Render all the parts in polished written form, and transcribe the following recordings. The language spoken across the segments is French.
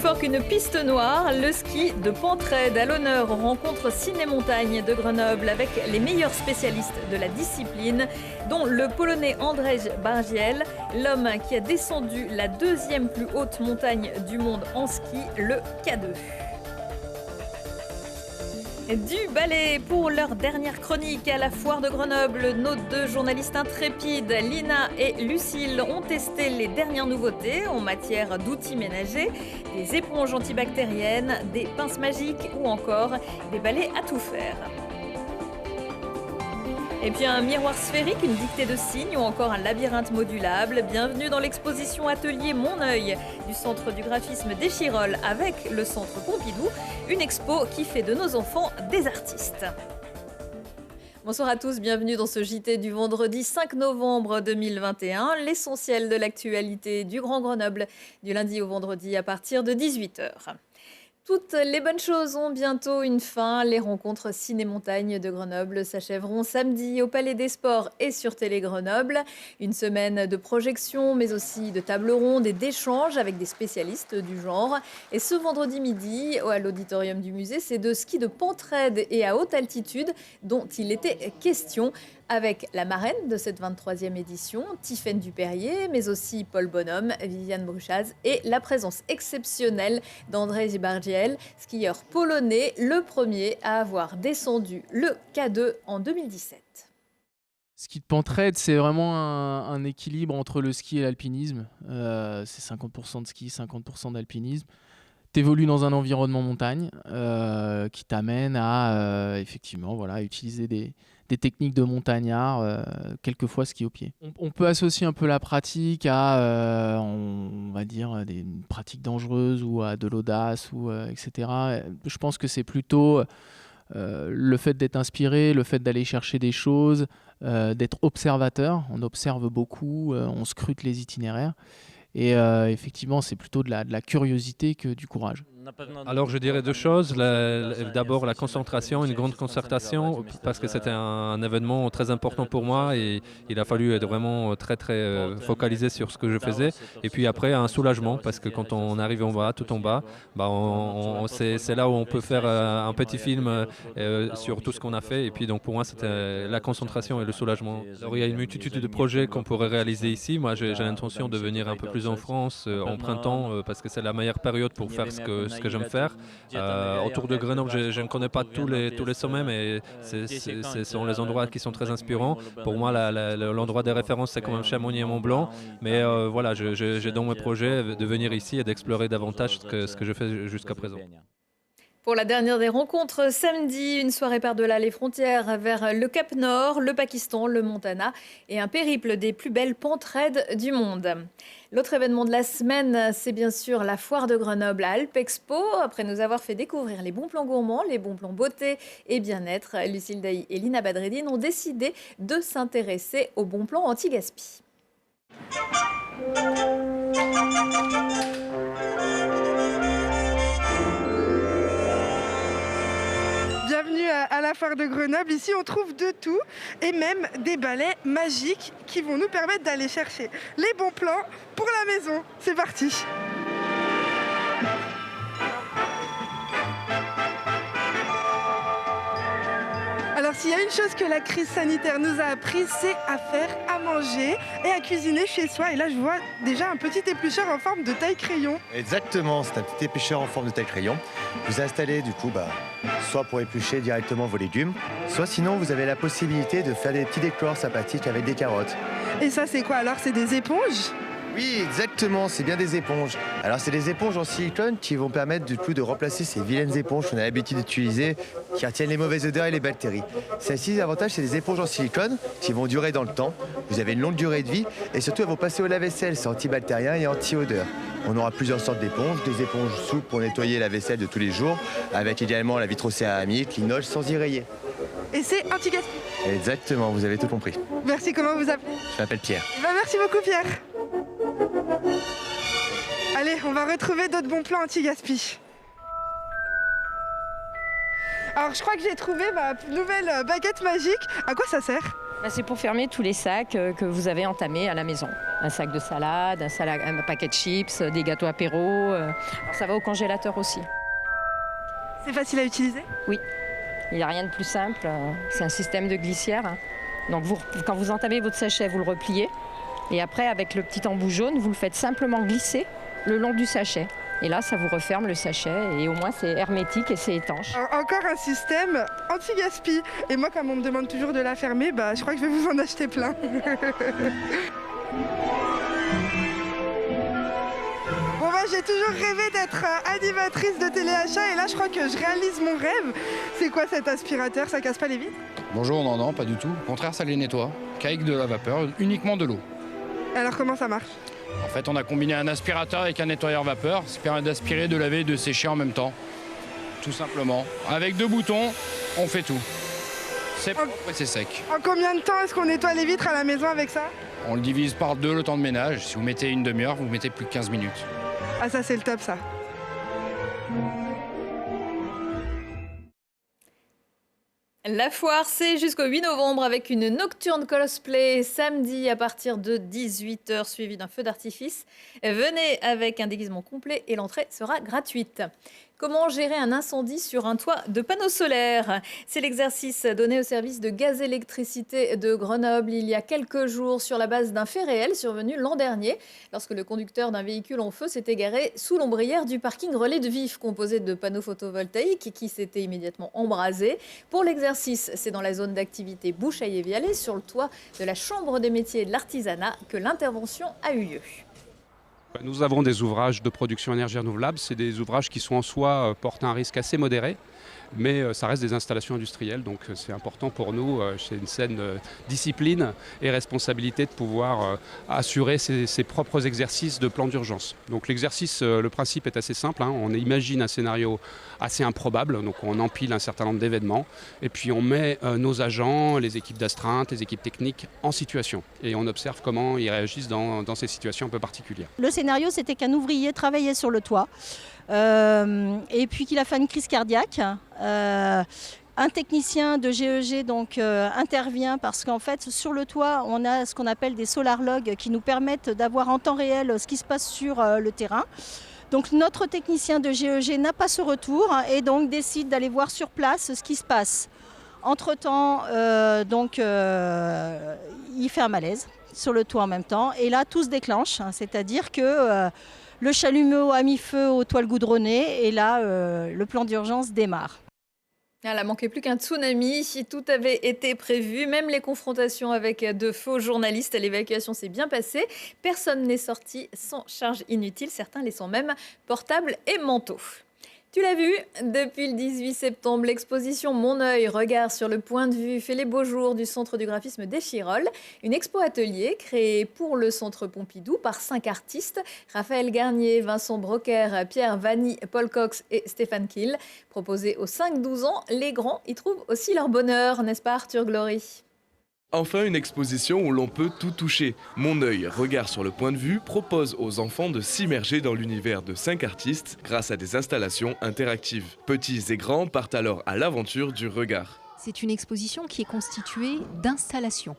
fort qu'une piste noire, le ski de Pentraide à l'honneur aux rencontres ciné-montagne de Grenoble avec les meilleurs spécialistes de la discipline, dont le Polonais Andrzej Bargiel, l'homme qui a descendu la deuxième plus haute montagne du monde en ski, le K2. Du ballet pour leur dernière chronique à la foire de Grenoble. Nos deux journalistes intrépides, Lina et Lucille, ont testé les dernières nouveautés en matière d'outils ménagers, des éponges antibactériennes, des pinces magiques ou encore des balais à tout faire. Et puis un miroir sphérique, une dictée de signes ou encore un labyrinthe modulable. Bienvenue dans l'exposition Atelier Mon Œil du Centre du graphisme d'Échirolles avec le Centre Pompidou, une expo qui fait de nos enfants des artistes. Bonsoir à tous, bienvenue dans ce JT du vendredi 5 novembre 2021, l'essentiel de l'actualité du Grand Grenoble, du lundi au vendredi à partir de 18h. Toutes les bonnes choses ont bientôt une fin. Les rencontres ciné-montagne de Grenoble s'achèveront samedi au Palais des Sports et sur Télé Grenoble. Une semaine de projections, mais aussi de tables rondes et d'échanges avec des spécialistes du genre. Et ce vendredi midi, à l'auditorium du musée, c'est de ski de Pentraide et à haute altitude dont il était question, avec la marraine de cette 23e édition, Tiffaine Dupérier, mais aussi Paul Bonhomme, Viviane Bruchaz et la présence exceptionnelle d'Andrzej Bargiel, skieur polonais, le premier à avoir descendu le K2 en 2017. Ski de Pentraide, c'est vraiment un équilibre entre le ski et l'alpinisme. C'est 50% de ski, 50% d'alpinisme. T'évolues dans un environnement montagne qui t'amène à effectivement utiliser des techniques de montagnard, quelquefois ski au pied. On peut associer un peu la pratique à, on va dire, des pratiques dangereuses ou à de l'audace, etc. Je pense que c'est plutôt le fait d'être inspiré, le fait d'aller chercher des choses, d'être observateur. On observe beaucoup, on scrute les itinéraires. Et effectivement, c'est plutôt de la curiosité que du courage. Alors je dirais deux choses. D'abord la concentration, une grande concertation, parce que c'était un événement très important pour moi et il a fallu être vraiment très focalisé sur ce que je faisais. Et puis après un soulagement, parce que quand on arrive en bas, tout en bas, c'est là où on peut faire un petit film sur tout ce qu'on a fait. Et puis donc pour moi c'était la concentration et le soulagement. Alors il y a une multitude de projets qu'on pourrait réaliser ici. Moi j'ai l'intention de venir un peu plus en France en printemps, parce que c'est la meilleure période pour faire ce que j'aime faire. Autour de Grenoble, je ne connais pas tous les sommets, mais ce sont les endroits qui sont très inspirants. Pour moi, l'endroit des références, c'est quand même Chamonix et Mont-Blanc. Mais voilà, j'ai dans mes projets de venir ici et d'explorer davantage ce que je fais jusqu'à présent. Pour la dernière des rencontres, samedi, une soirée par-delà les frontières vers le Cap Nord, le Pakistan, le Montana et un périple des plus belles pentraides du monde. L'autre événement de la semaine, c'est bien sûr la foire de Grenoble à Alpexpo. Après nous avoir fait découvrir les bons plans gourmands, les bons plans beauté et bien-être, Lucille Dailly et Lina Badreddine ont décidé de s'intéresser aux bons plans anti-gaspi. Bienvenue à la foire de Grenoble. Ici, on trouve de tout et même des balais magiques qui vont nous permettre d'aller chercher les bons plans pour la maison. C'est parti! Alors s'il y a une chose que la crise sanitaire nous a appris, c'est à faire à manger et à cuisiner chez soi. Et là, je vois déjà un petit éplucheur en forme de taille-crayon. Exactement, c'est un petit éplucheur en forme de taille-crayon. Vous installez du coup, soit pour éplucher directement vos légumes, soit sinon vous avez la possibilité de faire des petits décors sympathiques avec des carottes. Et ça, c'est quoi alors? C'est des éponges? Oui, exactement, c'est bien des éponges. Alors c'est des éponges en silicone qui vont permettre du coup de remplacer ces vilaines éponges qu'on a l'habitude d'utiliser, qui retiennent les mauvaises odeurs et les bactéries. Celles-ci, l'avantage, c'est des éponges en silicone qui vont durer dans le temps. Vous avez une longue durée de vie et surtout elles vont passer au lave-vaisselle, c'est antibactérien et anti-odeur. On aura plusieurs sortes d'éponges, des éponges souples pour nettoyer la vaisselle de tous les jours, avec également la vitrocéramique, l'inox sans y rayer. Et c'est anti-gaspi. Exactement, vous avez tout compris. Merci, comment vous appelez? Je m'appelle Pierre. Merci beaucoup Pierre. Allez, on va retrouver d'autres bons plans anti-gaspi. Alors je crois que j'ai trouvé ma nouvelle baguette magique. À quoi ça sert? C'est pour fermer tous les sacs que vous avez entamés à la maison. Un sac de salade, un paquet de chips, des gâteaux apéro. Alors ça va au congélateur aussi. C'est facile à utiliser? Oui, il n'y a rien de plus simple. C'est un système de glissière. Donc quand vous entamez votre sachet, vous le repliez. Et après, avec le petit embout jaune, vous le faites simplement glisser le long du sachet. Et là, ça vous referme le sachet et au moins c'est hermétique et c'est étanche. Encore un système anti-gaspi. Et moi, comme on me demande toujours de la fermer, je crois que je vais vous en acheter plein. J'ai toujours rêvé d'être animatrice de téléachat et là, je crois que je réalise mon rêve. C'est quoi cet aspirateur? Ça casse pas les vitres? Bonjour, non, pas du tout. Au contraire, ça les nettoie. Qu'avec de la vapeur, uniquement de l'eau. Alors comment ça marche? En fait, on a combiné un aspirateur avec un nettoyeur vapeur. Ça permet d'aspirer, de laver et de sécher en même temps. Tout simplement. Avec 2 boutons, on fait tout. C'est propre et c'est sec. En combien de temps est-ce qu'on nettoie les vitres à la maison avec ça? On le divise par 2 le temps de ménage. Si vous mettez une demi-heure, vous mettez plus de 15 minutes. Ah ça c'est le top ça. La foire, c'est jusqu'au 8 novembre avec une nocturne cosplay samedi à partir de 18h suivie d'un feu d'artifice. Venez avec un déguisement complet et l'entrée sera gratuite. Comment gérer un incendie sur un toit de panneaux solaires? C'est l'exercice donné au service de gaz électricité de Grenoble il y a quelques jours sur la base d'un fait réel survenu l'an dernier lorsque le conducteur d'un véhicule en feu s'est égaré sous l'ombrière du parking Relais de Vif composé de panneaux photovoltaïques qui s'étaient immédiatement embrasés. Pour l'exercice, c'est dans la zone d'activité Bouchaillé-Vialet sur le toit de la Chambre des métiers et de l'artisanat que l'intervention a eu lieu. Nous avons des ouvrages de production énergie renouvelable. C'est des ouvrages qui sont en soi portent un risque assez modéré, mais ça reste des installations industrielles. Donc c'est important pour nous, c'est une saine discipline et responsabilité de pouvoir assurer ses propres exercices de plan d'urgence. Donc l'exercice, le principe est assez simple. On imagine un scénario assez improbable, donc on empile un certain nombre d'événements et puis on met nos agents, les équipes d'astreinte, les équipes techniques en situation et on observe comment ils réagissent dans ces situations un peu particulières. Le scénario, c'était qu'un ouvrier travaillait sur le toit et puis qu'il a fait une crise cardiaque. Un technicien de GEG intervient parce qu'en fait sur le toit on a ce qu'on appelle des solar logs qui nous permettent d'avoir en temps réel ce qui se passe sur le terrain. Donc notre technicien de GEG n'a pas ce retour et donc décide d'aller voir sur place ce qui se passe. Entre-temps, il fait un malaise sur le toit en même temps et là tout se déclenche, c'est-à-dire que le chalumeau a mis feu aux toiles goudronnées et là le plan d'urgence démarre. Il ne manquait plus qu'un tsunami, tout avait été prévu, même les confrontations avec de faux journalistes. L'évacuation s'est bien passée, personne n'est sorti sans charge inutile, certains laissant même portables et manteaux. Tu l'as vu, depuis le 18 septembre, l'exposition Mon œil, regard sur le point de vue, fait les beaux jours du Centre du graphisme d'Échirolles. Une expo-atelier créée pour le Centre Pompidou par 5 artistes, Raphaël Garnier, Vincent Brocker, Pierre Vanny, Paul Cox et Stéphane Kiel. Proposée aux 5-12 ans, les grands y trouvent aussi leur bonheur, n'est-ce pas Arthur Glory ? Enfin, une exposition où l'on peut tout toucher. Mon œil, regard sur le point de vue, propose aux enfants de s'immerger dans l'univers de 5 artistes grâce à des installations interactives. Petits et grands partent alors à l'aventure du regard. C'est une exposition qui est constituée d'installations.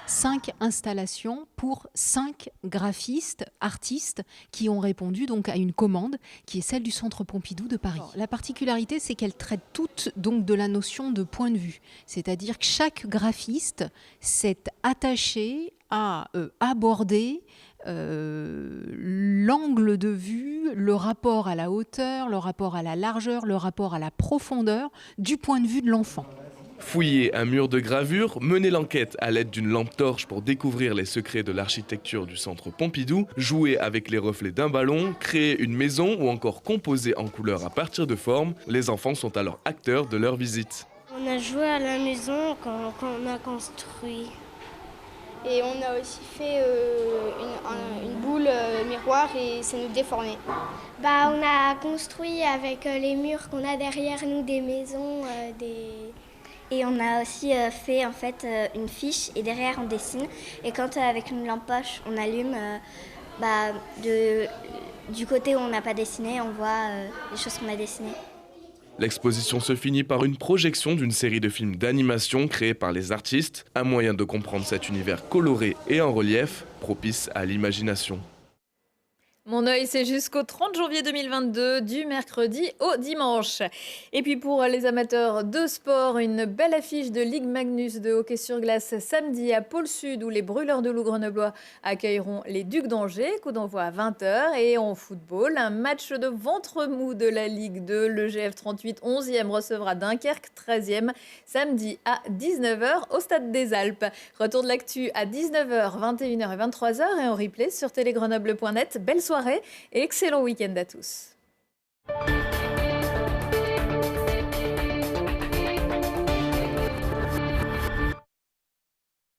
5 installations pour 5 graphistes, artistes qui ont répondu donc à une commande qui est celle du Centre Pompidou de Paris. La particularité, c'est qu'elles traitent toutes donc de la notion de point de vue. C'est-à-dire que chaque graphiste s'est attaché à aborder l'angle de vue, le rapport à la hauteur, le rapport à la largeur, le rapport à la profondeur du point de vue de l'enfant. Fouiller un mur de gravure, mener l'enquête à l'aide d'une lampe torche pour découvrir les secrets de l'architecture du Centre Pompidou, jouer avec les reflets d'un ballon, créer une maison ou encore composer en couleurs à partir de formes, les enfants sont alors acteurs de leur visite. On a joué à la maison quand on a construit. Et on a aussi fait une boule miroir et ça nous déformait. On a construit avec les murs qu'on a derrière nous des maisons, Et on a aussi fait en fait une fiche et derrière on dessine. Et quand avec une lampe poche on allume, du côté où on n'a pas dessiné, on voit les choses qu'on a dessinées. L'exposition se finit par une projection d'une série de films d'animation créés par les artistes, un moyen de comprendre cet univers coloré et en relief, propice à l'imagination. Mon œil, c'est jusqu'au 30 janvier 2022, du mercredi au dimanche. Et puis pour les amateurs de sport, une belle affiche de Ligue Magnus de hockey sur glace samedi à Pôle Sud, où les Brûleurs de Loup grenoblois accueilleront les Ducs d'Angers. Coup d'envoi à 20h. Et en football, un match de ventre mou de la Ligue 2. Le GF 38, 11e, recevra Dunkerque, 13e, samedi à 19h au Stade des Alpes. Retour de l'actu à 19h, 21h et 23h et en replay sur télégrenoble.net. Belle soirée et excellent week-end à tous.